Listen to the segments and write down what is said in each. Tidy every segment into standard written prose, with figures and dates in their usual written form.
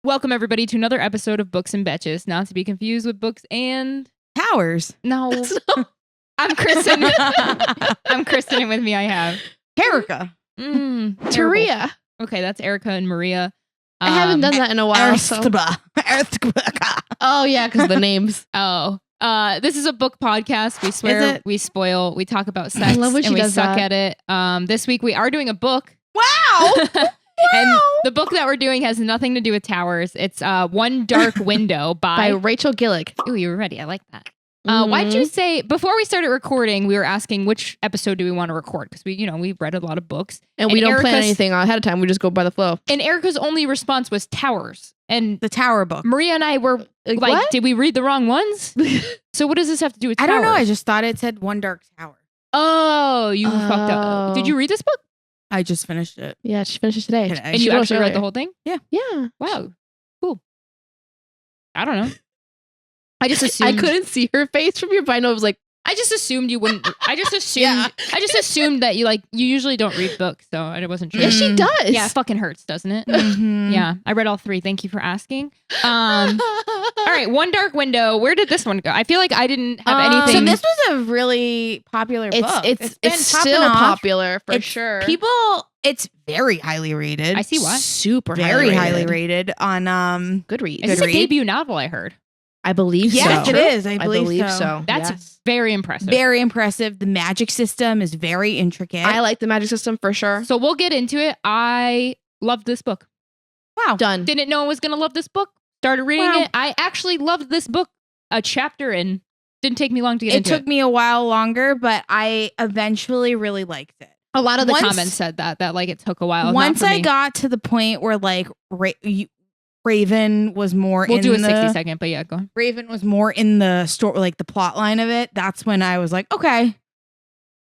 Welcome everybody to another episode of Books and Betches, not to be confused with Books and Towers. No. I'm Kristen. I'm Kristen, and with me I have Erica. Taria. Okay, that's Erica and Maria. I haven't done that in a while. So. Oh yeah, because the names. This is a book podcast. We swear, we spoil, we talk about sex, I love when she and we does suck that. at it. This week we are doing a book. Wow. And the book that we're doing has nothing to do with towers. It's One Dark Window by Rachel Gillig. Ooh, you were ready. I like that. Why'd you say, before we started recording, we were asking which episode do we want to record? Because we've read a lot of books. And we don't plan anything ahead of time. We just go by the flow. And Erica's only response was towers. And the Tower book. Maria and I were like, what? Did we read the wrong ones? So what does this have to do with towers? I don't know. I just thought it said One Dark Tower. Oh, you fucked up. Did you read this book? I just finished it. Yeah, she finished it today. And you actually read the whole thing? Yeah. Yeah. Wow. Cool. I don't know. I just assumed. I couldn't see her face from your binder. I was like, I just assumed you wouldn't. I just assumed. I just assumed that you usually don't read books, so I wasn't sure. Yeah, she does. Yeah, it fucking hurts, doesn't it? Mm-hmm. Yeah, I read all 3. Thank you for asking. All right, One Dark Window. Where did this one go? I feel like I didn't have anything. So this was a really popular book. It's still popular for sure. It's very highly rated. I see why. Super very highly rated on Goodreads. Is this a debut novel? I heard. I believe so. Yes, it is. I believe so. That's very impressive. Very impressive. The magic system is very intricate. I like the magic system for sure. So we'll get into it. I loved this book. Wow. Done. Didn't know I was going to love this book. Started reading it. I actually loved this book. A chapter in. Didn't take me long to get into it. It took me a while longer, but I eventually really liked it. A lot of the comments said that like it took a while. Once I got to the point where like Raven was more we'll do a 60-second, but yeah, go on. Raven was more in the story, like the plot line of it. That's when I was like, okay.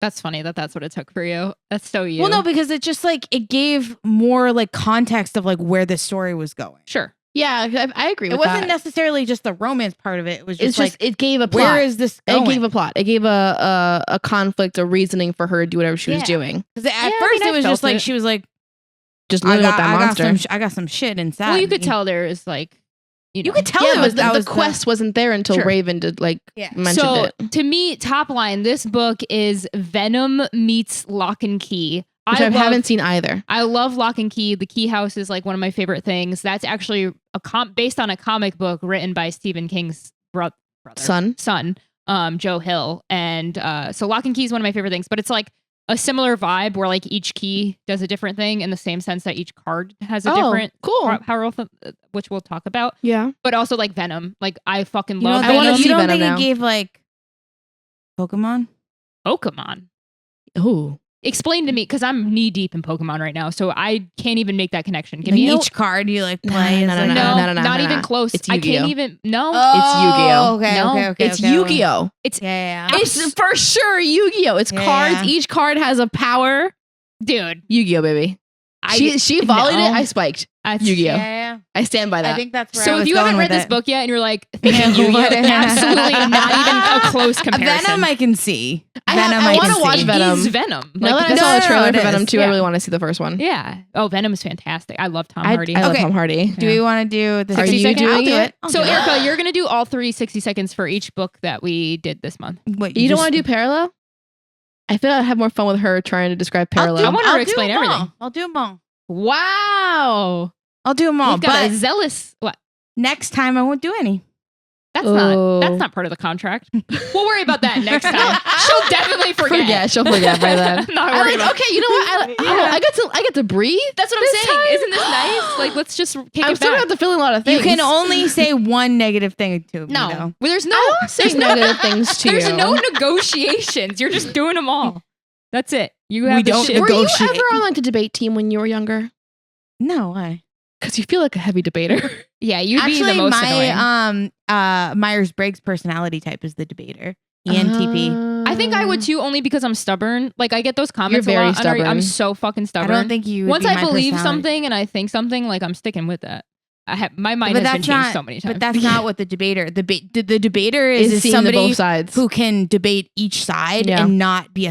That's funny that's what it took for you. That's so you. Well, no, because it just like, it gave more like context of like where the story was going. Sure. Yeah, I agree with that. It that. wasn't necessarily just the romance part of it. It was just like, it gave a plot. Where is this going? It gave a plot. It gave a conflict, a reasoning for her to do whatever she was doing. Because at first it was just like, she was like, just living with that monster. I got some shit inside. Well, you could tell there is like, you could tell the quest wasn't there until Raven did mentioned so, it. To me, top line, this book is Venom meets Lock and Key. Which I haven't seen either. I love Lock and Key. The Key House is like one of my favorite things. That's actually based on a comic book written by Stephen King's son, Joe Hill. And so Lock and Key is one of my favorite things, but it's like a similar vibe where like each key does a different thing in the same sense that each card has a different power, which we'll talk about. Yeah. But also like Venom. Like I fucking love Venom. I want to see Venom think now. It gave like Pokemon? Oh. Explain to me, because I'm knee deep in Pokemon right now, so I can't even make that connection. Give me each card you like play. No, not even close. It's I can't even. No, it's Yu-Gi-Oh. Okay, it's Yu-Gi-Oh. It's It's for sure Yu-Gi-Oh. It's cards. Each card has a power. Dude, Yu-Gi-Oh, baby. She volleyed it. I spiked. Yu-Gi-Oh. Yeah. I stand by that. I think that's where so. I was If you going haven't read with this it. book yet, and you're like thinking Yu-Gi-Oh, absolutely not even a close comparison. Venom, I can see. I want to watch Venom. He's Venom. Now that I saw the trailer for Venom 2, I really want to see the first one. Yeah. Oh, Venom is fantastic. I love Tom Hardy. I love Tom Hardy. Do we want to do the 60 seconds? I'll do it. So, Erica, you're going to do all 60 seconds for each book that we did this month. Wait, you don't want to do parallel? I feel I'd have more fun with her trying to describe parallel. I want her to explain everything. I'll do them all. Wow. I'll do them all. You've got a zealous. What? Next time I won't do any. That's not part of the contract. We'll worry about that next time. She'll definitely forget. She'll forget by then. Not worried about. Okay, you know what? I get to breathe. That's what I'm saying. Isn't this nice? Like, let's just kick I'm it still back. gonna have to fill in a lot of things. You can only say one negative thing to me. No, though. well, there's negative things to you. There's no negotiations. You're just doing them all. That's it. You have the shit. Were you ever on like the debate team when you were younger? No, why? Because you feel like a heavy debater. Yeah, you'd be the most annoying. Myers-Briggs personality type is the debater. ENTP. I think I would too, only because I'm stubborn. Like I get those comments You're very a lot. stubborn. I'm so fucking stubborn. I don't think you would Once be I my believe personality. something and I think something, like I'm sticking with that. my mind has been changed so many times. But that's not what the debater. The debater is seeing somebody both sides who can debate each side and not be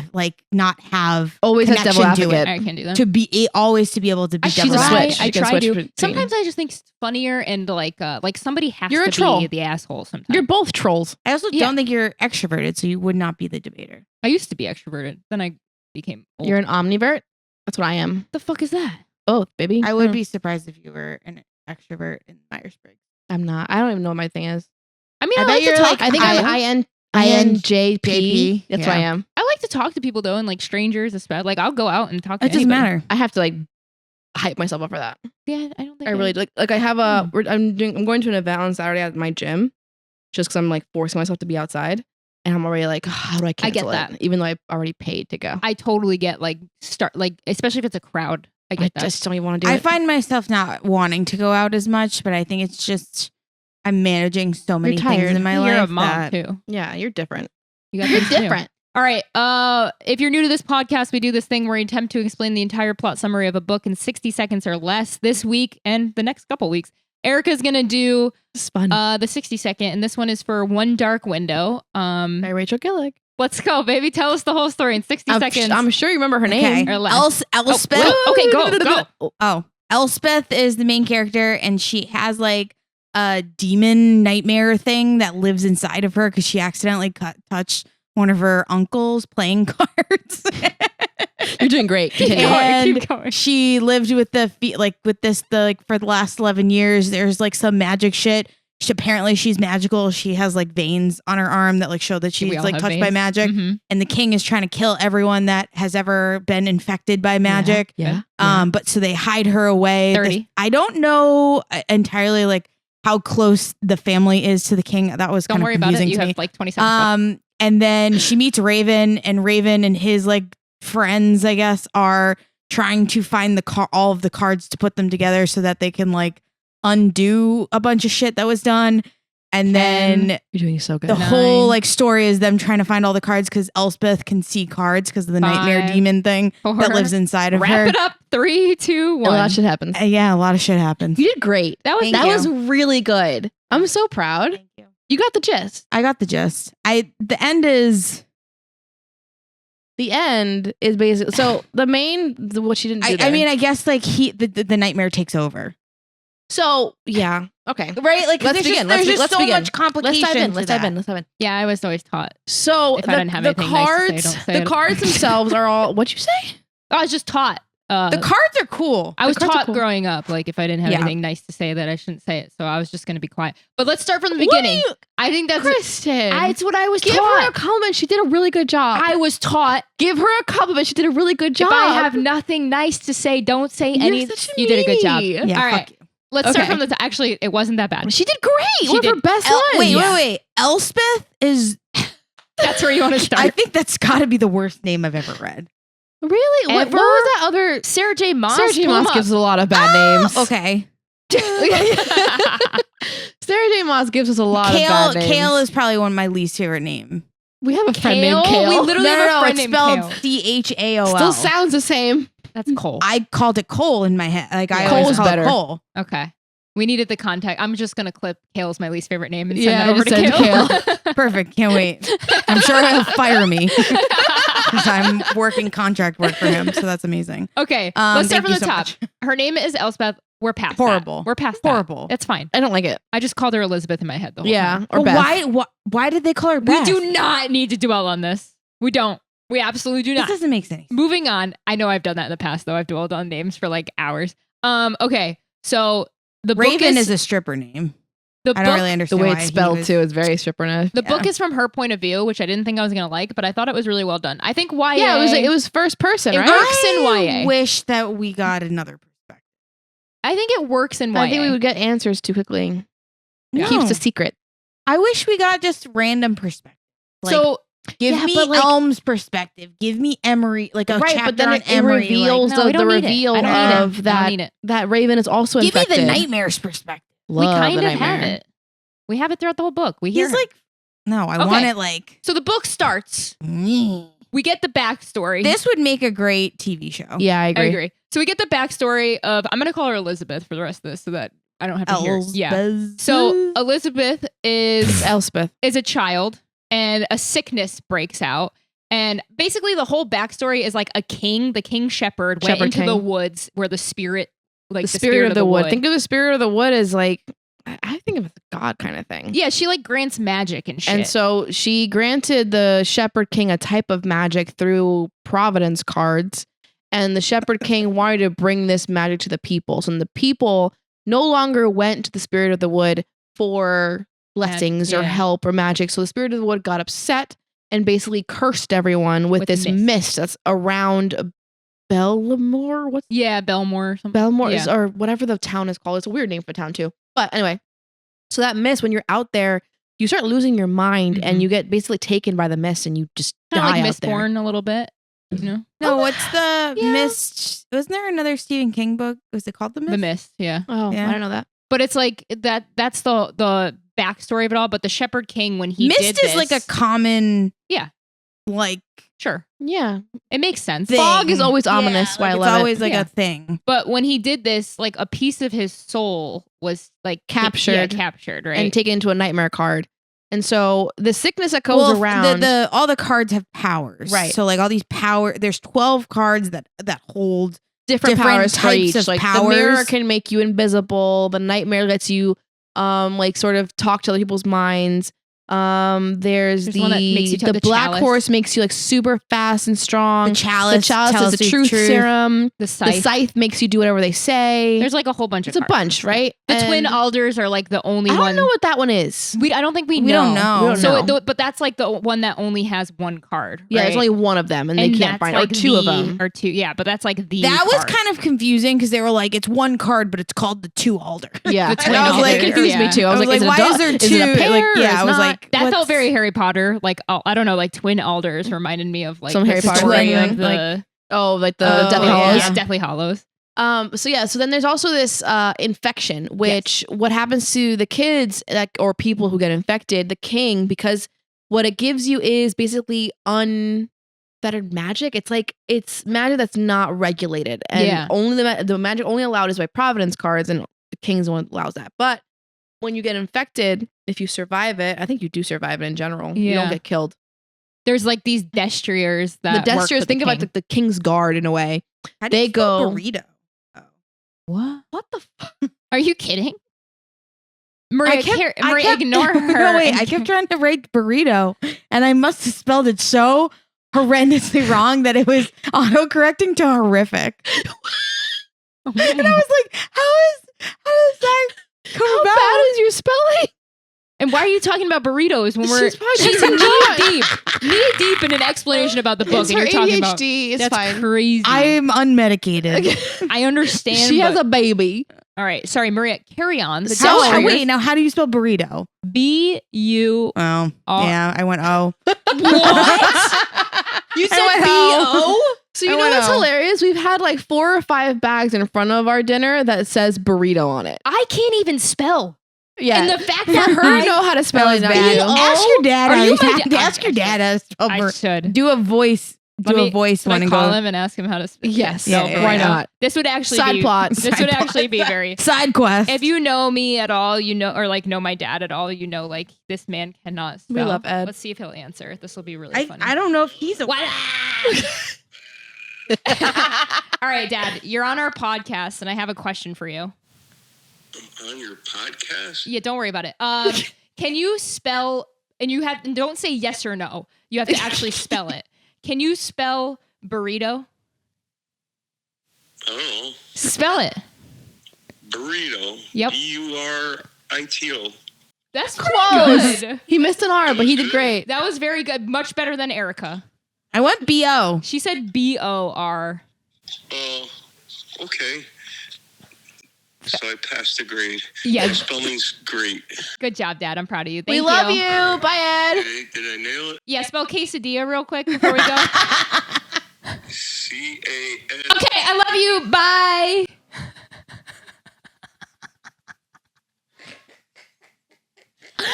not have always has devil advocate. I can do that. To be able to be She's a switch. I try to. Sometimes I just think it's funnier and like somebody has to troll. be the asshole. Sometimes You're both trolls. I also don't think you're extroverted, so you would not be the debater. I used to be extroverted, then I became old. You're an omnivert. That's what I am. The fuck is that? Both, baby. I would be surprised if you were an extrovert in Myers-Briggs. I'm not. I don't even know what my thing is. I mean, I like to talk. I think I'm INJP. That's what I am. I like to talk to people though, and like strangers, especially. Like I'll go out and talk to It doesn't matter. I have to like hype myself up for that. Yeah, I don't think I really like I have a. I'm going to an event on Saturday at my gym, just because I'm like forcing myself to be outside, and I'm already like, how do I cancel it? Even though I already paid to go. I totally get especially if it's a crowd. I just don't even want to do it. I find myself not wanting to go out as much, but I think it's just I'm managing so many things in my life. You're a mom too. Yeah, you're different. You're different. All right. If you're new to this podcast, we do this thing where we attempt to explain the entire plot summary of a book in 60 seconds or less. This week and the next couple weeks, Erica's gonna do the 60-second, and this one is for One Dark Window. By Rachel Gillig. Let's go, baby. Tell us the whole story in 60 seconds. I'm sure you remember her name. Elspeth. Okay, go. Oh, Elspeth is the main character, and she has like a demon nightmare thing that lives inside of her because she accidentally touched one of her uncles playing cards. You're doing great. Keep going. She lived with for the last 11 years. There's like some magic shit. Apparently she's magical. She has like veins on her arm that like show that she's like touched by magic. Mm-hmm. And the king is trying to kill everyone that has ever been infected by magic. Yeah. But so they hide her away. 30. I don't know entirely like how close the family is to the king. That was kind of confusing to me. Don't worry about it. You have like 20 seconds. And then she meets Raven, and Raven and his like friends, I guess, are trying to find all of the cards to put them together so that they can like undo a bunch of shit that was done. And then you're doing so good. The whole like story is them trying to find all the cards because Elspeth can see cards because of the nightmare demon thing that lives inside of her. Wrap it up. 3, 2, 1. A lot of shit happens. Yeah, a lot of shit happens. You did great. That was really good. I'm so proud. Thank you. You got the gist. I got the gist. The end is basically so what she didn't do. I mean, I guess like the nightmare takes over. So yeah, okay, right. Like let's begin. There's just so much complication. Let's dive in. Yeah, I was always taught. So if I didn't have anything nice to say, the cards themselves are all. What'd you say? I was just taught. The cards are cool. I was taught growing up, like if I didn't have anything nice to say, that I shouldn't say it. So I was just going to be quiet. But let's start from the beginning. I think that's Kristen. It's what I was taught. Give her a compliment. She did a really good job. I was taught. Give her a compliment. She did a really good job. If I have nothing nice to say, don't say anything. You did a good job. Yeah, all right. Let's start from the top. Actually, it wasn't that bad. She did great. She One of her best ones. Wait. Elspeth is... That's where you want to start. I think that's got to be the worst name I've ever read. Really? What was that other? Sarah J. Maas? Sarah J. Maas gives a lot of bad names. Okay. Sarah J. Maas gives us a lot of bad names. Kale is probably one of my least favorite names. We have a friend named Kale. We literally have a friend named Kale. It's spelled Chao. Still sounds the same. That's Cole. I called it Cole in my head. Like I Cole's always called better. it Cole. Okay. We needed the contact. I'm just gonna clip Kale's my least favorite name and send that over to Kale. Perfect. Can't wait. I'm sure he'll fire me because I'm working contract work for him. So that's amazing. Okay. Let's start from the top. Much. Her name is Elspeth. We're past horrible. That. We're past horrible. That. It's fine. I don't like it. I just called her Elizabeth in my head the whole time. Or Beth. Why did they call her Beth? We do not need to dwell on this. We don't. We absolutely do not. This doesn't make sense. Moving on. I know I've done that in the past though. I've dwelled on names for like hours. Okay. So the Raven book is a stripper name. I don't really understand the way it's spelled too. Is very stripper-ness. The book is from her point of view, which I didn't think I was gonna like, but I thought it was really well done. I think YA. Yeah, it was first person, right? It works in YA. I wish that we got another perspective. I think it works in YA. I think we would get answers too quickly. No. It keeps a secret. I wish we got just random perspective. Like, so give me Elm's perspective. Give me Emery, like a chapter but then on Emery. Reveals like, the reveal of that Raven is also infected. Give me the nightmares perspective. We kind of have it. We have it throughout the whole book. We hear. He's like, no, I want it like. So the book starts. We get the backstory. This would make a great TV show. Yeah, I agree. So we get the backstory of. I'm going to call her Elizabeth for the rest of this, so that I don't have to hear. Yeah. So Elizabeth is a child, and a sickness breaks out. And basically the whole backstory is like the king shepherd went into the woods where the spirit, like the spirit of the wood. Think of the spirit of the wood as like, I think of it as a god kind of thing. Yeah, she like grants magic and shit. And so she granted the shepherd king a type of magic through providence cards. And the shepherd king wanted to bring this magic to the people. So the people no longer went to the spirit of the wood for blessings or help or magic. So the spirit of the wood got upset and basically cursed everyone with this mist that's around Belmore. Belmore or something. Belmore is, or whatever the town is called. It's a weird name for a town too. But anyway, so that mist, when you're out there, you start losing your mind and you get basically taken by the mist and you just die like out there. Mistborn a little bit. You know? No, what's the Mist? Wasn't there another Stephen King book? Was it called The Mist? The Mist, yeah. Oh, I don't know that. But it's like that's the backstory of it all. But the Shepherd King, when he Mist did this, is like a common, like sure, yeah, it makes sense. Thing. Fog is always ominous. Why I love it. It's always like a thing. But when he did this, like a piece of his soul was like captured, right, and taken into a nightmare card. And so the sickness that goes around, all the cards have powers, right? So like all these there's 12 cards that hold different powers types of like powers. The mirror can make you invisible. The nightmare lets you like sort of talk to other people's minds. There's the black horse makes you like super fast and strong. The chalice is the truth serum. The scythe makes you do whatever they say. There's like a whole bunch of cards. It's a bunch, right? The twin alders are like the only one. I don't know what that one is. I don't think we know. We don't know. But that's like the one that only has one card. Yeah, right? there's only one of them, and they can't find like or two of them. Or two, yeah, but that's like the That card. was kind of confusing because they were like, it's one card, but it's called the two alder. Yeah, the twin I was alder. like, it confused me too. I was like, why is there two? Is it a pair? I was like, that felt very Harry Potter. Like, I don't know, like twin alders reminded me of like some Harry Potter story thing, of the Deathly Hallows. Yeah, Deathly Hallows. So then there's also this infection, which what happens to the kids or people who get infected, the king, because what it gives you is basically unfettered magic. It's like it's magic that's not regulated, and only the magic only allowed is by providence cards, and the king's the one that allows that. But when you get infected, if you survive it, I think you do survive it in general. You don't get killed. There's like these destriers that the destriers think about the king's guard in a way. How do you spell burrito? What the fuck? Are you kidding? Maria, ignore her. No, wait, I kept trying to write burrito, and I must have spelled it so horrendously wrong that it was autocorrecting to horrific. And I was like, how does that come about? How bad is your spelling? And why are you talking about burritos when she's knee deep in an explanation about the book, and you're talking about it's fine. Crazy. I am unmedicated. I understand. She has a baby. All right, sorry, Maria. Carry on. Wait, now how do you spell burrito? B-U. Oh, yeah, I went O. What? You said B-O? So you know what's hilarious? We've had like 4 or 5 bags in front of our dinner that says burrito on it. I can't even spell. Yeah, and the fact that her know how to spell it. Ask your dad. Ask your dad how to spell. I should do a voice. Do a voice one and call him and ask him how to spell. Yes, why not? This would actually be very side quest. If you know me at all, you know, or like know my dad at all, you know, like this man cannot spell. We love Ed. Let's see if he'll answer. This will be really funny. I don't know if he's a. All right, Dad, you're on our podcast, and I have a question for you. I'm on your podcast? Yeah, don't worry about it. Can you spell? And don't say yes or no. You have to actually spell it. Can you spell burrito? I don't know. Spell it. Burrito. Yep. B-U-R-I-T-O. That's close. Good. He missed an R, but he did great. That was very good. Much better than Erica. I went B-O. She said B-O-R. Oh, okay. So I passed the grade. Yeah. Your spelling's great. Good job, Dad. I'm proud of you. We love you. Bye, Ed. Did I nail it? Yeah, spell quesadilla real quick before we go. C-A-S. Okay, I love you. Bye. I'm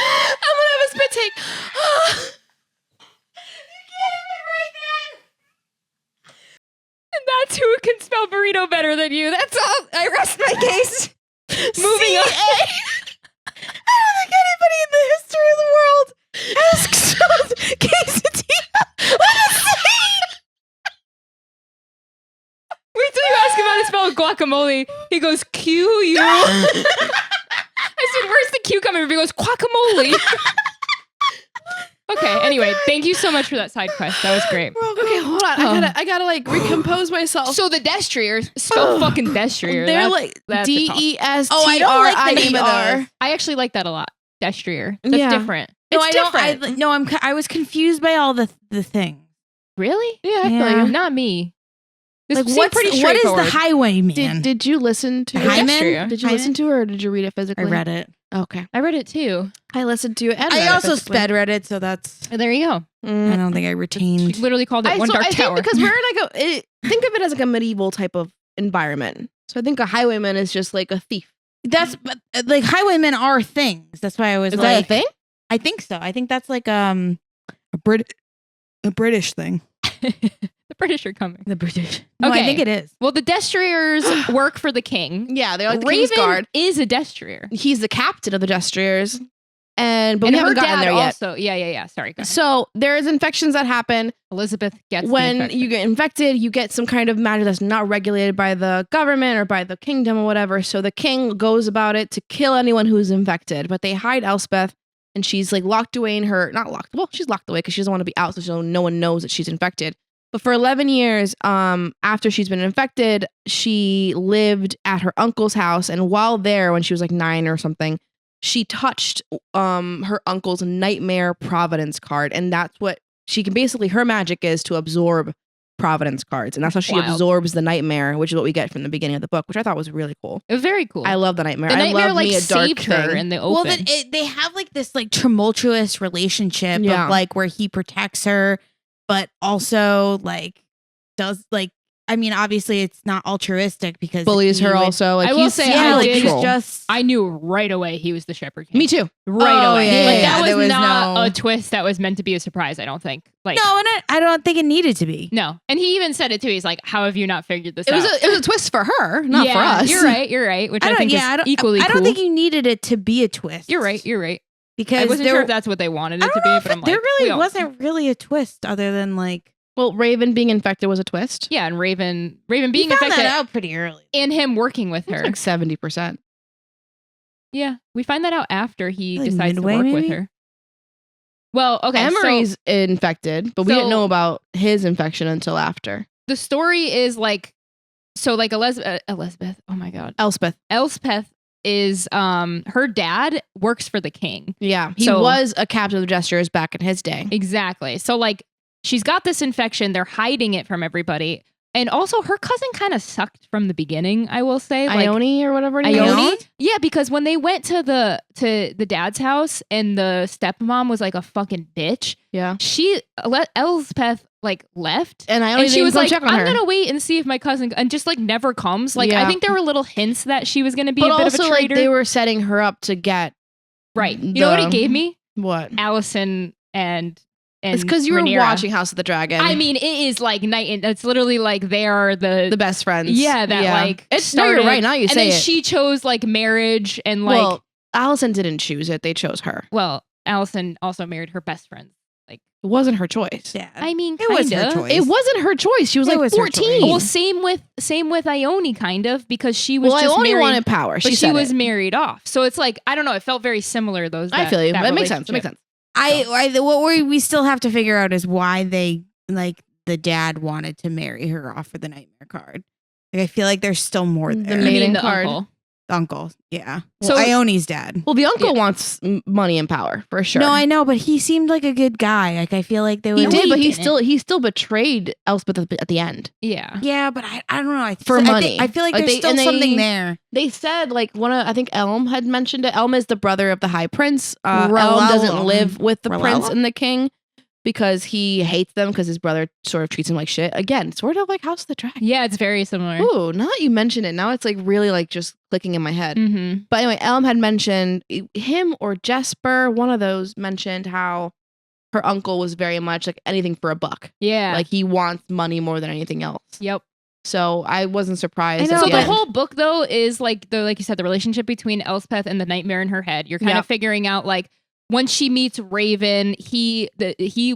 gonna have a spit take. And that's who can spell burrito better than you. That's all. I rest my case. Moving I don't think anybody in the history of the world has spelled quesadilla with a C. Wait till you ask him how to spell guacamole. He goes Q-U. I said, where's the Q coming from? He goes, guacamole. Okay, anyway, thank you so much for that side quest. That was great. Okay, hold on. I gotta like recompose myself. So the Destriers, spell fucking Destrier. They're like D-E-S-T-R-I-E-R. I don't like the name of those. I actually like that a lot. Destrier. That's different. No, It's different. I was confused by all the things. Really? Yeah, I feel you. Not me. This Like, seemed pretty what is straightforward. the highwayman? Did you listen to Hyman? Did you listen to it or did you read it physically? I read it. Okay. I read it too. I listened to it and I read also it physically. sped read it, so that's. There you go. I don't think I She retained. literally called it One Dark Tower. Think because we're like think of it as like a medieval type of environment. So I think a highwayman is just like a thief. That's like highwaymen are things. That's why I was Is like, that a thing? I think so. I think that's like a British thing. The British are coming. The British. No, Okay. I think it is. Well, the Destriers work for the king. Yeah, they're like the Raven King's Guard. is a Destrier. He's the captain of the Destriers. But we And haven't her gotten dad there yet. also. Yeah. Sorry, go ahead. So there's infections that happen Elizabeth gets the when infection. you get infected. You get some kind of matter that's not regulated by the government or by the kingdom or whatever. So the king goes about it to kill anyone who's infected. But they hide Elspeth, and she's like locked away in her she's locked away because she doesn't want to be out, so no one knows that she's infected. But for 11 years, after she's been infected, she lived at her uncle's house, and while there, when she was like 9 or something, she touched her uncle's nightmare Providence card, and that's what she can basically. Her magic is to absorb Providence cards, and that's how she absorbs the nightmare, which is what we get from the beginning of the book, which I thought was really cool. It was very cool. I love the nightmare. The nightmare I love me a dark saved her thing. in the open. Well, then they have like this like tumultuous relationship Yeah. of like where he protects her, but also like does like. I mean, obviously, it's not altruistic because bullies he her would- also. Like I will he's say, yeah, I like did- he's troll. just. I knew right away he was the Shepherd King. Me too. Right Oh, away. yeah, Like, yeah, that there was was not no- a twist that was meant to be a surprise, I don't think. Like No, and I don't think it needed to be. No. And he even said it too. He's like, how have you not figured this It was out? a twist for her, not for Yeah, us. You're right. Which I think is equally cool. I don't think you needed it to be a twist. You're right. Because I wasn't there, sure if that's what they wanted I it to don't be, know but I'm like, there really we all- wasn't really a twist other than like Well, Raven being infected was a twist. Yeah, and Raven we being found infected that out pretty early. and him working with her. Like 70%. Yeah, we find that out after he Like decides midway, to work with maybe? her. Well, okay, Emery's infected, but we didn't so- know about his infection until after. the story is like, so like Elizabeth. Oh my God, Elspeth. Elspeth is her dad works for the king. Yeah, he So- was a captain of the Jesters back in his day. Exactly. So like she's got this infection. They're hiding it from everybody. And also her cousin kind of sucked from the beginning, I will say. Like, Ione or whatever. Ione? Yeah, because when they went to the dad's house and the stepmom was like a fucking bitch, Yeah. she let Elspeth like left. And Ione And she was like, check on I'm her. gonna wait and see if my cousin and just like never comes. Like Yeah. I think there were little hints that she was gonna be But a bit also, of a traitor. like, they were setting her up to get right. You know what it gave me? What? Allison and It's because you were Rhaenyra. watching House of the Dragon. I mean, it is like night and it's literally like they are the the best friends. yeah, that like It's no, started, you're right. Now you and say then it. she chose like marriage and like well, Allison didn't choose it. They chose her. well, Allison also married her best friend. Like It wasn't her choice. Yeah. I mean, it was her kinda. choice. It wasn't her choice. She was It like was her 14. choice. Well, same with Ione, kind of, because she was Well, just Ione married, wanted power. but She she said was it. married off. So it's like I don't know. It felt very similar. I feel you. That makes sense. It makes sense. What we still have to figure out is why they like the dad wanted to marry her off for the nightmare card. Like I feel like there's still more The there. You maiden mean the card. uncle. Uncle, yeah. So- Well, Ione's dad. Well, the uncle wants money and power for sure. No, I know, but he seemed like a good guy. Like I feel like they he would. did, but didn't. he still betrayed Elspeth at the end. Yeah. Yeah, but I don't know. For money. I feel like, Like, there's they- still and they- something there. They said like I think Elm had mentioned it. Elm is the brother of the High Prince. Elm Rellellum. doesn't live with the prince Rellellum? and the king because he hates them because his brother sort of treats him like shit. Again, sort of like House of the Dragon. Yeah, it's very similar. Ooh, now that you mention it, now it's like really like just clicking in my head. Mm-hmm. But anyway, Elm had mentioned him or Jesper, one of those mentioned how her uncle was very much like anything for a buck. Yeah. Like he wants money more than anything else. Yep. So I wasn't surprised. So the whole book though is like you said, the relationship between Elspeth and the nightmare in her head. You're kind of figuring out like once she meets Raven, he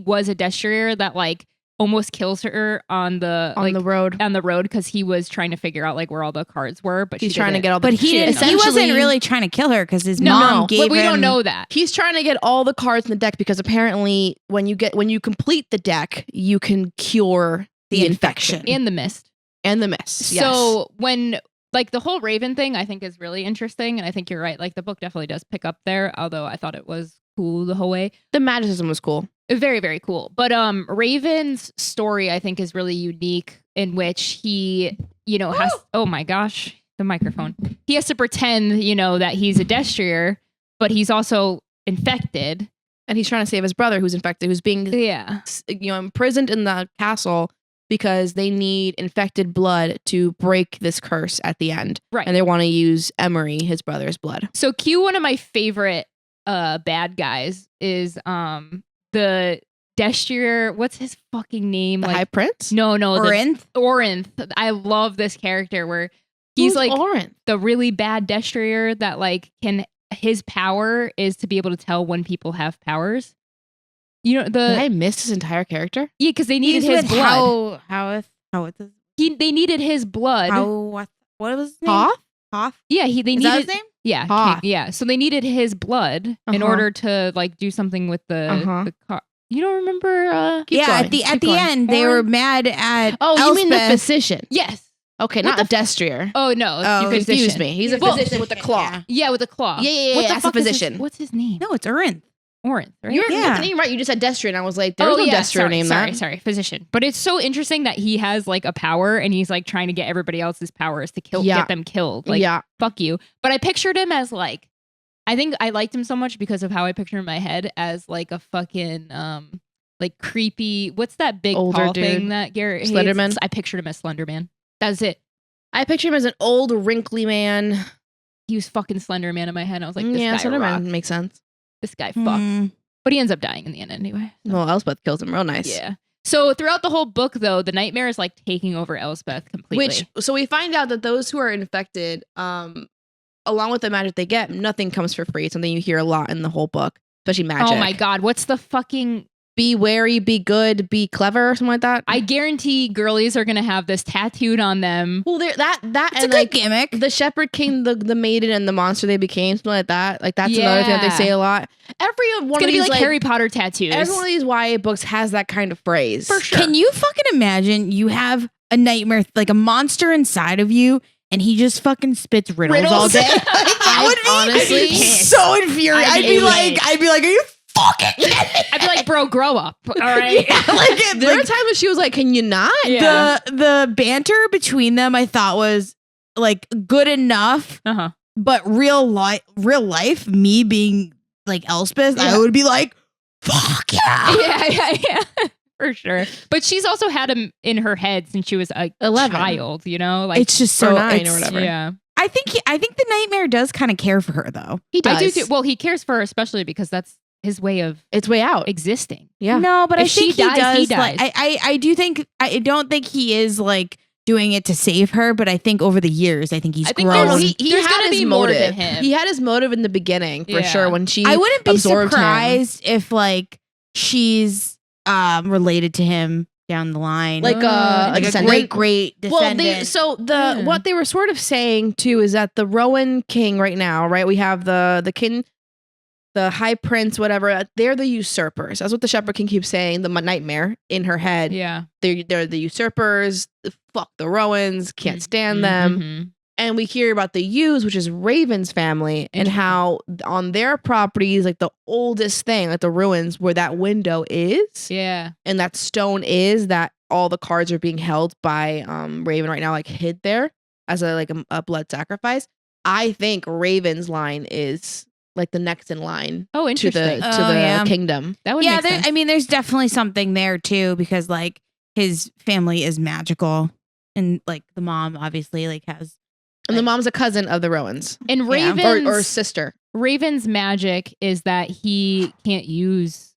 was a destrier that like almost kills her on the road because he was trying to figure out like where all the cards were, but he's trying to get all the. But he wasn't really trying to kill her because his mom gave him. We don't know that. He's trying to get all the cards in the deck because apparently when you complete the deck, you can cure the infection and the mist. Yes. So when like the whole Raven thing, I think is really interesting, and I think you're right. Like the book definitely does pick up there, although I thought it was cool the whole way. The magicism was cool. Very, very cool. But Raven's story, I think, is really unique in which he, has oh my gosh, the microphone. He has to pretend, that he's a destrier, but he's also infected. And he's trying to save his brother who's infected, who's being imprisoned in the castle because they need infected blood to break this curse at the end. Right. And they want to use Emery, his brother's blood. So Q, one of my favorite bad guys is the destrier. What's his fucking name? The High Prince? No, Orinth. Orinth. I love this character where he's like Orinth? The really bad destrier that like his power is to be able to tell when people have powers. Did I miss his entire character? Yeah, because they needed his blood. They needed his blood. What was his name? Hoth? Yeah, they needed his name? Yeah, King, yeah. So they needed his blood in order to like do something with the car. You don't remember? At the end they were mad at. Oh, Elspeth. you mean the physician? Yes. Okay, not a destrier. Oh no, you confused me. He's a physician with a claw. Yeah, with a claw. Yeah. That's a physician. What's his name? No, it's Orinth. Orinth, right? You're the name right. You just said destrier, and I was like, there was no destrier name. Sorry, physician. But it's so interesting that he has like a power, and he's like trying to get everybody else's powers to get them killed. Like, fuck you. But I pictured him as like, I think I liked him so much because of how I picture him in my head as like a fucking like creepy. What's that big older tall dude thing that Garrett hates? Slenderman? I pictured him as Slenderman. That's it. I picture him as an old wrinkly man. He was fucking Slenderman in my head. I was like, this guy Slenderman rocks. makes sense. This guy fucks. But he ends up dying in the end anyway. So. Well, Elspeth kills him real nice. Yeah. So throughout the whole book, though, the nightmare is like taking over Elspeth completely. So we find out that those who are infected, along with the magic they get, nothing comes for free. It's something you hear a lot in the whole book, especially magic. Oh my God. What's the fucking... Be wary, be good, be clever, or something like that. I guarantee girlies are gonna have this tattooed on them. Well, that it's and a like good gimmick. The Shepherd King, the maiden, and the monster they became, something like that. Like that's another thing that they say a lot. Every one it's of gonna these be like Harry Potter tattoos. Every one of these YA books has that kind of phrase. For sure. Can you fucking imagine you have a nightmare, like a monster inside of you, and he just fucking spits riddles all day? That would be honestly so infuriating. I'd be like, are you fucking kidding me? I'd be like, bro, grow up. All right. There were times when she was like, can you not? Yeah. The banter between them I thought was like good enough. But real life, me being like Elspeth, I would be like, fuck yeah. Yeah. For sure. But she's also had him in her head since she was a 11. child, like it's just so 9 or whatever. Yeah. I think the nightmare does kind of care for her though. He does. I do too. Well, he cares for her especially because that's his way of out existing. Yeah. No, but if I think she dies, he dies. Like, I don't think he is like doing it to save her, but I think over the years, I think he's grown. He had his motive. He had his motive in the beginning for sure. When she, I wouldn't be surprised if like she's related to him down the line, like a great descendant. Well, what they were sort of saying too is that the Rowan King right now, right? We have the king, the High Prince, whatever. They're the usurpers. That's what the Shepherd King keeps saying. The nightmare in her head. Yeah, they're the usurpers. Fuck the Rowans. Can't stand them. Mm-hmm. And we hear about the Hughes, which is Raven's family, and how on their properties, like the oldest thing, like the ruins where that window is, and that stone is, that all the cards are being held by Raven right now, like hid there as a blood sacrifice. I think Raven's line is like the next in line. Oh, interesting. To the kingdom. That would make sense. I mean, there's definitely something there too, because like his family is magical, and like the mom obviously like has. And the mom's a cousin of the Rowans. And Raven's or sister. Raven's magic is that he can't use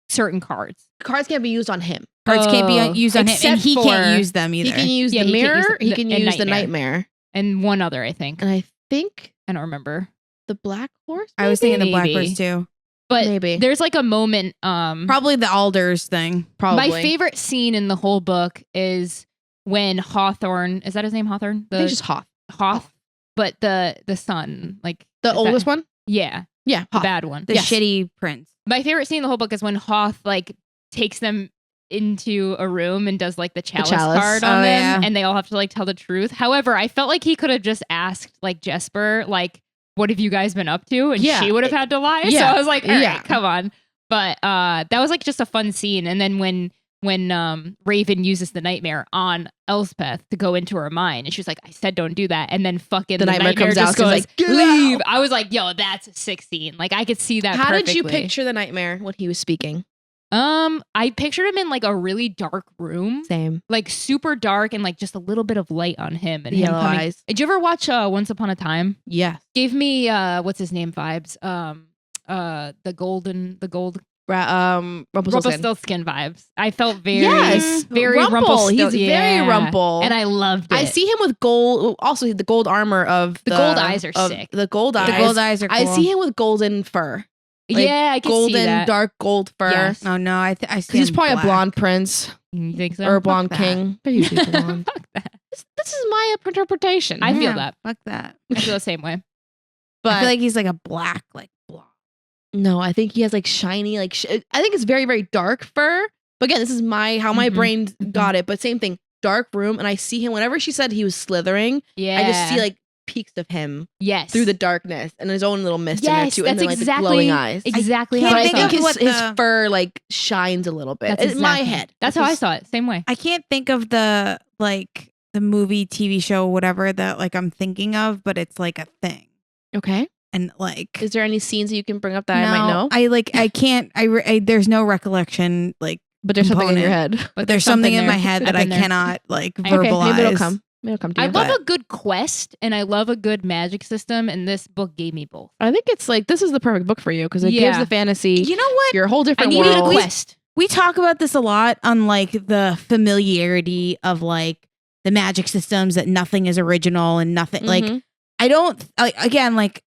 certain cards. Cards can't be used on him. cards can't be used on him, and he can't use them either. He can use the mirror. He can use the nightmare, and one other, I think. And I think I don't remember the Black Horse. Maybe? I was thinking the Black Horse too. But maybe there's like a moment. Probably the Alders thing. Probably my favorite scene in the whole book is when Hawthorne. Is that his name? Hawthorne. I think just Hoth. But the son, like the oldest one. Yeah. Yeah, the bad one. The shitty prince. My favorite scene in the whole book is when Hoth like takes them into a room and does like the chalice card on them, and they all have to like tell the truth. However, I felt like he could have just asked like Jesper, like, what have you guys been up to? And she would have had to lie. So I was like, all right, come on. But that was like just a fun scene. And then when Raven uses the nightmare on Elspeth to go into her mind, and she's like, I said don't do that, and then fucking the nightmare comes out, goes like, leave. I was like, yo, that's a sick scene. Like I could see that. How perfectly. did you picture the nightmare when he was speaking? I pictured him in like a really dark room. Same. Like super dark and like just a little bit of light on him and yellow eyes. Did you ever watch Once Upon a Time? Yeah. Gave me what's his name vibes. The gold Rumpelstiltskin vibes. I felt very Rumple. He's very Rumple, and I loved it. I see him with gold. Also, the gold armor of the gold eyes are sick. The gold eyes. The gold eyes are cool. I see him with golden fur. Like I can golden, see that. Dark gold fur. Yes. Oh no, I see. He's probably a blonde prince. You think so? Or a blonde king. But he's blonde. Fuck that. This is my interpretation. I feel that. Fuck that. I feel the same way. But I feel like he's like a black, like blonde. No, I think he has like shiny, like I think it's very, very dark fur. But again, this is how my brain got it. But same thing, dark room, and I see him whenever she said he was slithering. Yeah, I just see like peaks of him. Yes, through the darkness and his own little mist in there too, and then like exactly, the glowing eyes. Exactly. But I think his fur like shines a little bit. In my head, that's how I saw it. Same way. I can't think of the movie, TV show, whatever that like I'm thinking of, but it's like a thing. Okay. And like, is there any scenes that you can bring up that I might know? I can't. There's no recollection. Like, but there's something in your head. But there's something in my head that I cannot like verbalize. Maybe it'll come. I love a good quest and I love a good magic system, and this book gave me both. I think it's like this is the perfect book for you because it gives the fantasy. You know what? You're a whole different world. I needed a quest. We talk about this a lot on like the familiarity of like the magic systems, that nothing is original and nothing like I don't again like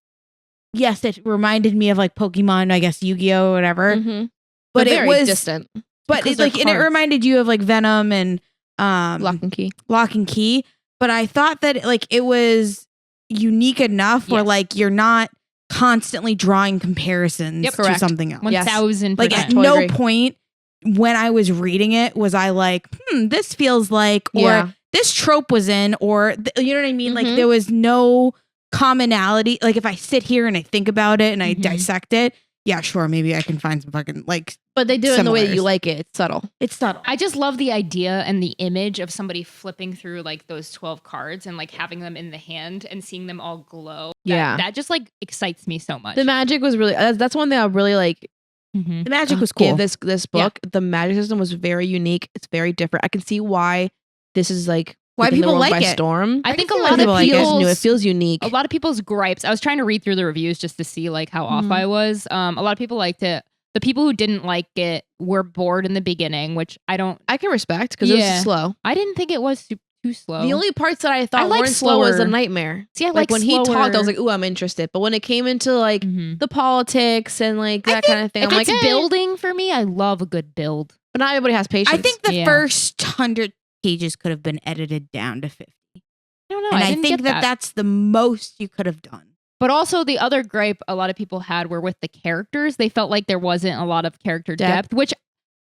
yes, it reminded me of like Pokemon, I guess Yu-Gi-Oh or whatever. But it was distant. But it like and it reminded you of like Venom and Lock and Key. But I thought that like it was unique enough where like you're not constantly drawing comparisons to something else. 1000%. Like at no point when I was reading it was I like, this feels like, or this trope was in, or you know what I mean? Like there was no commonality. Like if I sit here and I think about it and I dissect it, yeah, sure, maybe I can find some fucking like. But they do it in the way that you like it. It's subtle. It's subtle. I just love the idea and the image of somebody flipping through like those 12 cards and like having them in the hand and seeing them all glow. That just like excites me so much. The magic was really, that's one thing I really like. The magic was cool. This book, the magic system was very unique. It's very different. I can see why this is like why people like it. Storm. I think a lot of people it feels unique. A lot of people's gripes. I was trying to read through the reviews just to see like how off I was. A lot of people liked it. The people who didn't like it were bored in the beginning, which I can respect because it was slow. I didn't think it was too slow. The only parts that I thought weren't slow was a nightmare. See, I like when he talked, I was like, "Ooh, I'm interested." But when it came into like the politics and like that kind of thing, I'm like, building for me. I love a good build, but not everybody has patience. I think the first 100 pages could have been edited down to 50. I don't know. And I think that that's the most you could have done. But also the other gripe a lot of people had were with the characters. They felt like there wasn't a lot of character depth, which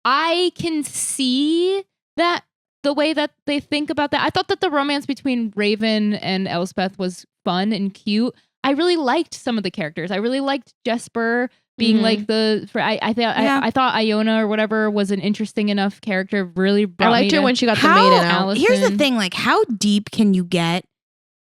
I can see that the way that they think about that. I thought that the romance between Raven and Elspeth was fun and cute. I really liked some of the characters. I really liked Jesper being like I thought Iona or whatever was an interesting enough character. Really, I liked her when she got the maiden out. Here's the thing: like, how deep can you get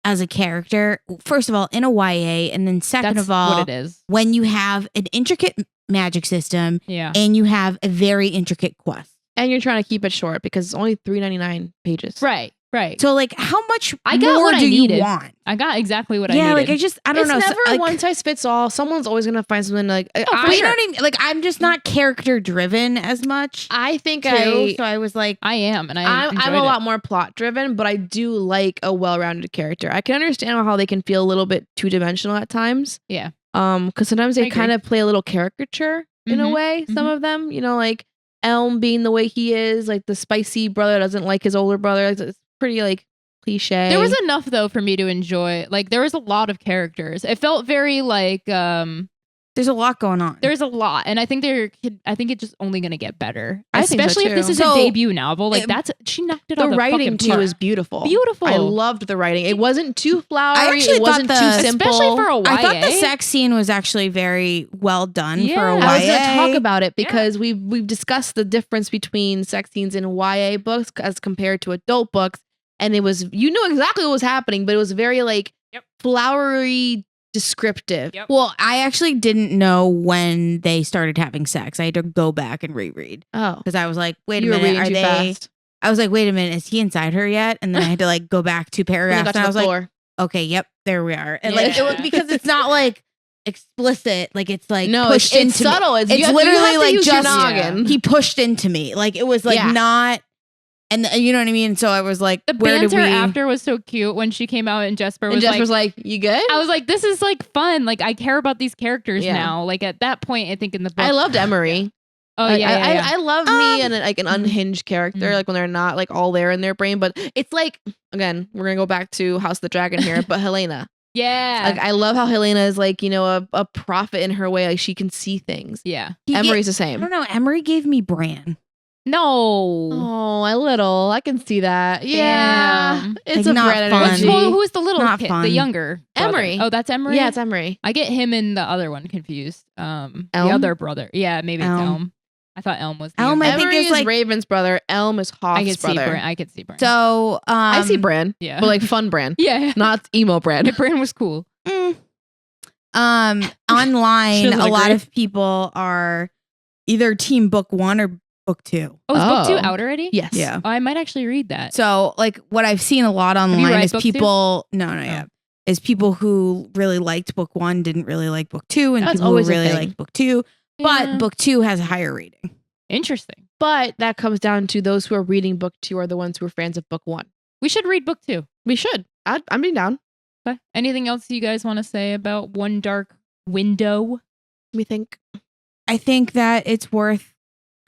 as a character? First of all, in a YA, and then second of all, what it is when you have an intricate magic system, and you have a very intricate quest, and you're trying to keep it short because it's only 399 pages, right? Right. So like, how much I got more what I do needed. you want? I got exactly what I Yeah, needed. like I don't know. It's never like, one size fits all. Someone's always gonna find something like. but you know what I mean? Like I'm just not character driven as much. I think so I was like, I am, and I'm a lot more plot driven, but I do like a well-rounded character. I can understand how they can feel a little bit two-dimensional at times. Yeah. Because sometimes they kind of play a little caricature in a way. Some of them, you know, like Elm being the way he is, like the spicy brother doesn't like his older brother. It's pretty like cliche. There was enough though for me to enjoy. Like there was a lot of characters. It felt very like there's a lot going on. There's a lot, and I think it's just only going to get better. I think so, Especially if this is a debut novel. Like she knocked it out. The writing too is beautiful. Beautiful. I loved the writing. It wasn't too flowery. I actually it wasn't too simple. Especially for a YA. I thought the sex scene was actually very well done for a YA. I was going to talk about it because we've discussed the difference between sex scenes in YA books as compared to adult books, and it was you knew exactly what was happening, but it was very like flowery. Descriptive. Well, I actually didn't know when they started having sex. I had to go back and reread. Oh, because I was like, wait a minute, are they? Fast. I was like, wait a minute, is he inside her yet? And then I had to like go back 2 paragraphs, and I was like, okay, yep, there we are. And like it was because it's not like explicit, like it's like pushed it's into subtle. Me. It's literally like just he pushed into me. Like it was like not. And you know what I mean? So I was like, the banter after was so cute when she came out and Jesper was like, you good? I was like, this is like fun. Like I care about these characters now. Like at that point, I think in the book. I loved Emery. Oh like, yeah. I love me and like an unhinged character, like when they're not like all there in their brain. But it's like, again, we're going to go back to House of the Dragon here, but Helena. Yeah. Like I love how Helena is like, you know, a prophet in her way. Like she can see things. Yeah. Emery's the same. I don't know. Emery gave me Bran. No. Oh, a little. I can see that. Yeah. Damn. It's like a not Bran fun. energy. Well, who's the little not kid? Fun. The younger brother? Emery. Oh, that's Emery? Yeah, it's Emery. I get him and the other one confused. The other brother. Yeah, maybe it's Elm. I thought Elm was the Elm. I think Emery is like Raven's brother. Elm is Hoth's brother. I could see Bran. So I see Bran. Yeah. But like fun Bran. Yeah. Not emo Bran. Bran was cool. Online, a lot of people are either team book 1 or book 2. Oh, is book 2 out already? Yes. Yeah. Oh, I might actually read that. So, like, what I've seen a lot online is people. Two? No, not yet. Is people who really liked book 1 didn't really like book 2, and That's people who always a really thing. liked book 2. But book 2 has a higher rating. Interesting. But that comes down to those who are reading book 2 are the ones who are fans of book 1. We should read book 2. We should. I'm being down. Okay. Anything else you guys want to say about One Dark Window? We think. I think that it's worth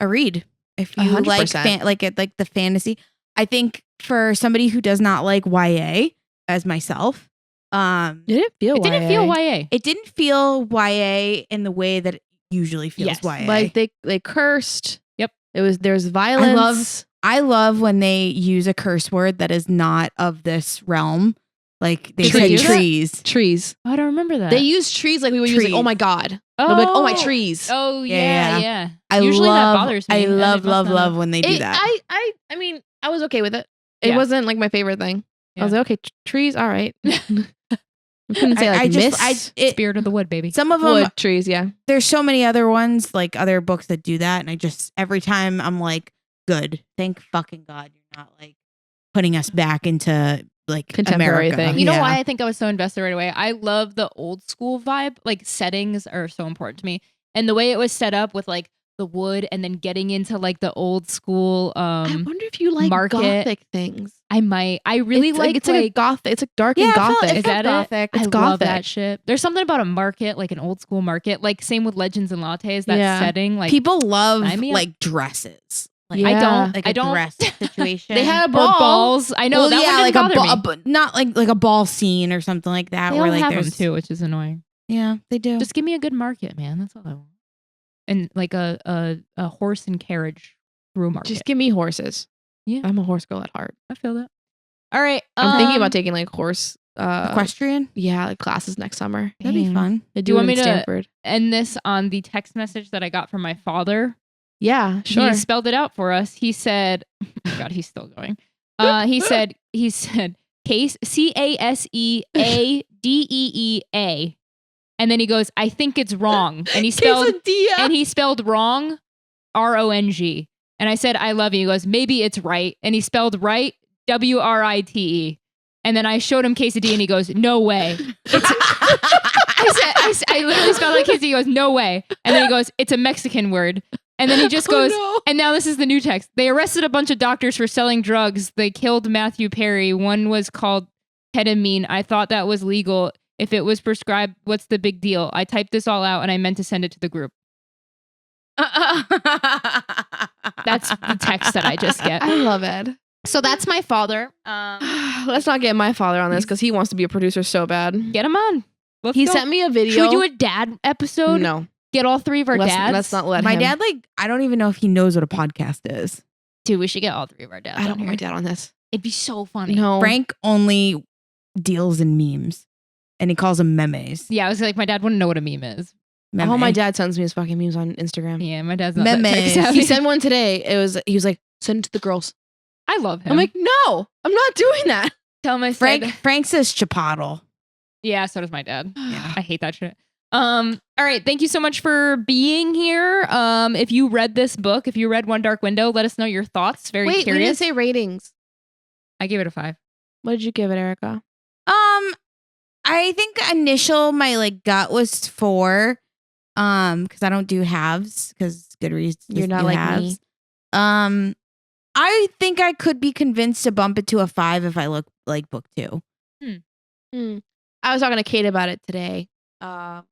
a read if you 100%. like the fantasy. I think for somebody who does not like YA, as myself, it didn't feel YA. It didn't feel YA in the way that it usually feels YA. Like they cursed. Yep. There's violence. I love when they use a curse word that is not of this realm. Like they said trees. Trees. I don't remember that. They use trees like we would use like, oh my God. Oh. They'll be like, oh my trees. Oh yeah. Usually that bothers me. I love when they do that. I mean, I was okay with it. It wasn't like my favorite thing. I was like, okay, trees, all right. I couldn't say like mist. Spirit of the wood, baby. Some of them wood trees, yeah. There's so many other ones, like other books that do that, and I just every time I'm like, good. Thank fucking God you're not like putting us back into like contemporary America. thing. You know why I think I was so invested right away? I love the old school vibe. Like settings are so important to me, and the way it was set up with like the wood, and then getting into like the old school. I wonder if you like gothic things. I might. I really like. It's like a gothic. It's like dark and gothic. Is that gothic? It's I love gothic. that shit. There's something about a market, like an old school market. Like same with Legends and Lattes. That setting, like people love like dresses. Like, I don't dress situation. They had a or ball. balls. I know that one didn't bother me. Not like a ball scene or something like that. They where all like have there's them too, which is annoying. Yeah, they do. Just give me a good market, man. That's all I want. And like a horse and carriage through market. Just give me horses. Yeah, I'm a horse girl at heart. I feel that. All right, I'm thinking about taking like horse equestrian. Yeah, like classes next summer. That'd be fun. They do you want me Stanford. to end this on the text message that I got from my father? Yeah, sure. He spelled it out for us. He said, "Oh my God, he's still going." He said, case CASEADEEA, and then he goes, "I think it's wrong," and he spelled wrong, RONG. And I said, "I love you." He goes, "Maybe it's right," and he spelled right Write. And then I showed him quesadilla and he goes, no way. I literally spelled out quesadilla. He goes, no way. And then he goes, it's a Mexican word. And then he just goes, and now this is the new text. They arrested a bunch of doctors for selling drugs. They killed Matthew Perry. One was called ketamine. I thought that was legal. If it was prescribed, what's the big deal? I typed this all out and I meant to send it to the group. That's the text that I just get. I love Ed. So that's my father. Let's not get my father on this because he wants to be a producer so bad. Get him on. He sent me a video. Should we do a dad episode? No. Get all three of our dads? Let's not let my him. dad, I don't even know if he knows what a podcast is. Dude, we should get all three of our dads. I don't want my dad on this. It'd be so funny. No. Frank only deals in memes and he calls them memes. Yeah, I was like, my dad wouldn't know what a meme is. Oh, my dad sends me his fucking memes on Instagram. Yeah, my dad's not that tech savvy. He sent one today. He was like, send it to the girls. I love him. I'm like, no, I'm not doing that. Tell my Frank says chipotle. Yeah, so does my dad. Yeah. I hate that shit. All right, thank you so much for being here. If you read this book, if you read One Dark Window, let us know your thoughts. Very curious. We didn't say ratings. I gave it a 5. What did you give it, Erica? I think my gut was 4. Because I don't do halves because Goodreads. You're not like halves. me. I think I could be convinced to bump it to a 5 if I look like book 2. I was talking to Kate about it today. And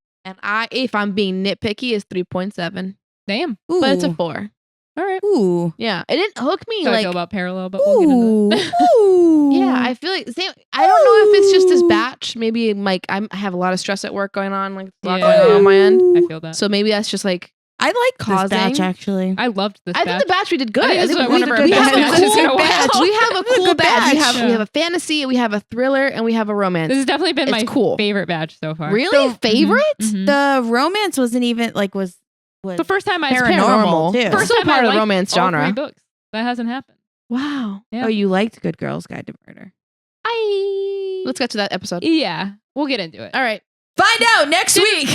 if I'm being nitpicky, is 3.7. Damn. Ooh. But it's a 4. All right. Ooh. Yeah. It didn't hook me. So I feel about parallel, but we'll get into that. Ooh. Yeah, I feel like same. I don't know if it's just this batch. Maybe I have a lot of stress at work going on. Like a lot going on my end. I feel that. So maybe that's just like I like causing. this batch actually. I loved this I think the batch we did good. I think we one of our we best have a batches cool in a while. batch. We have a cool batch. We Yeah. have a fantasy, we have a thriller, and we have a romance. This has definitely been my cool. favorite batch so far. Really? Favorite? Mhm. The romance wasn't even was The first time I paranormal too. First time part of the romance all genre. 3 books. That hasn't happened. Wow. Yeah. Oh, you liked Good Girls Guide to Murder. Let's get to that episode. Yeah, we'll get into it. All right. Find out next week.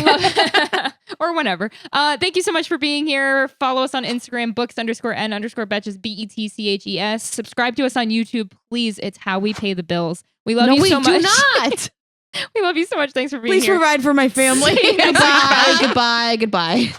Or whenever. Thank you so much for being here. Follow us on Instagram, books_n_betches, BETCHES. Subscribe to us on YouTube, please. It's how we pay the bills. We love you so much. No, we do not. We love you so much. Thanks for being Please here. provide for my family. Goodbye. Goodbye. Goodbye.